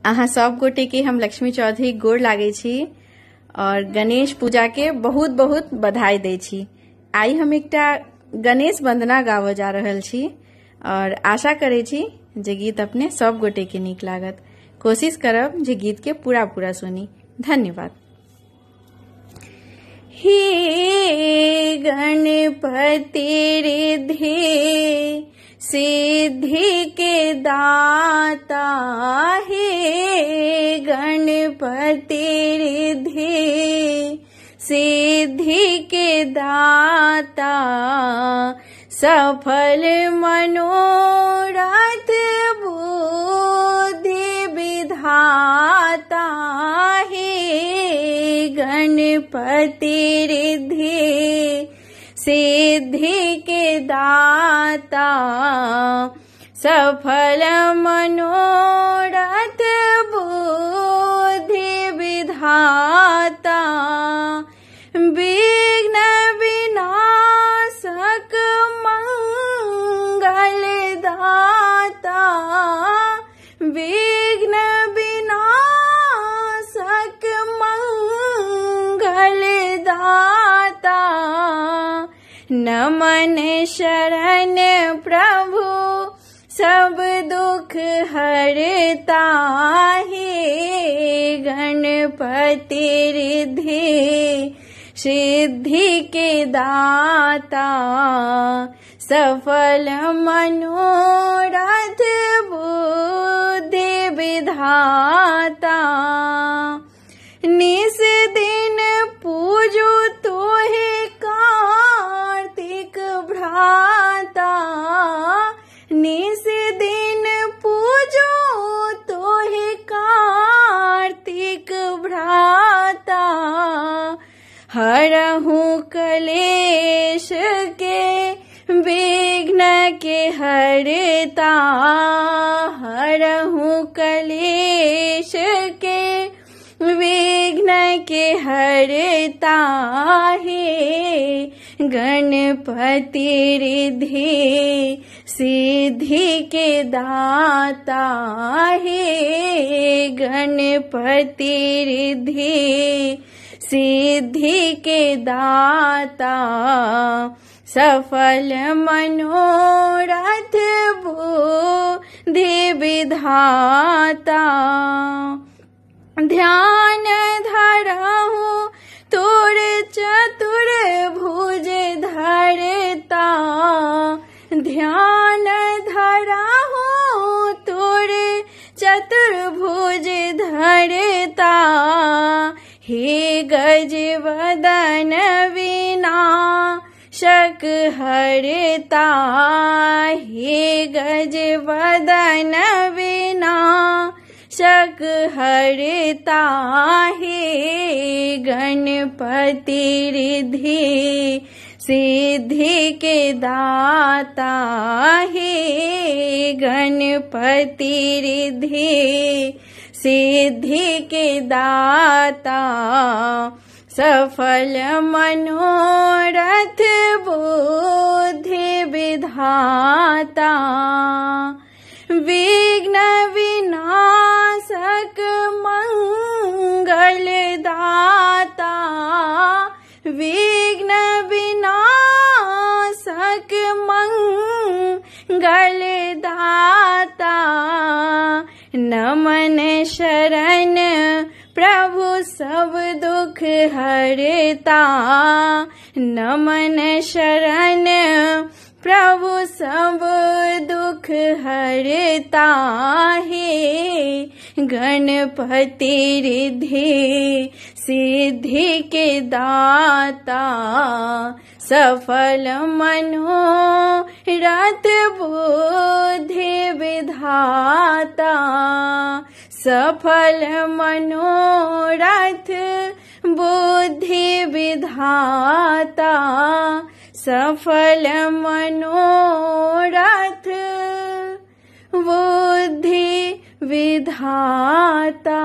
अहाँ सब गोटे के हम लक्ष्मी चौधरी गोड़ लागे छी और गणेश पूजा के बहुत बहुत बधाई दे छी। आई हम एकटा गणेश वंदना गावऽ जा रहल छी और आशा करे छी जे गीत अपने सब गोटे के नीक लागत। कोशिश करब जे गीत के पूरा सुनी। धन्यवाद। हे गणपति रिद्धि सिद्धि के दाता, हे गणपति रिद्धि सिद्धि के दाता, सफल मनोरथ बुद्धि विधाता, हे गणपति रिद्धि सिद्धि के दाता, सफल मनोरथ बुद्धि विधाता, विघ्न विनाशक मंगल दाता, विघ्न विनाशक मंगल दाता, नमन शरण प्रभु सब दुख हरता, हे गणपति रिद्धि सिद्धि के दाता, सफल मनोरथ बुद्धि विधाता, निस दिन पूजो तोहे कार्तिक भ्राता, निस दिन पूजो तोहे कार्तिक भ्राता, हरहु कलेश के विघ्न के हरता, हरहु कलेश के विघ्न के हरता, हे गणपति रिद्धि सिद्धि के दाता, हे गणपति रिद्धि सिद्धि के दाता, सफल मनोरथ बुद्धि विधाता, ध्यान धरहु तोर चतुर्भुज धरता, ध्यान धरहु तोर चतुर्भुज धरता, हे गजवदन विनाशक हरता, हे गजवदन विनाशक हरता, हे गणपति रिद्धि सिद्धि के दाता, हे गणपति रिद्धि सिद्धि के दाता, सफल मनोरथ बुद्धि विधाता, विघ्न विनाशक मंगल दाता, विघ्न विनाशक मंगल दाता, नमन शरण प्रभु सब दुख हरता, नमन शरण प्रभु सब दुख हरता, हे गणपति रिद्धि सिद्धि के दाता, सफल मनोरथ बुद्धि विधाता, सफल मनोरथ बुद्धि विधाता, सफल मनोरथ बुद्धि विधाता।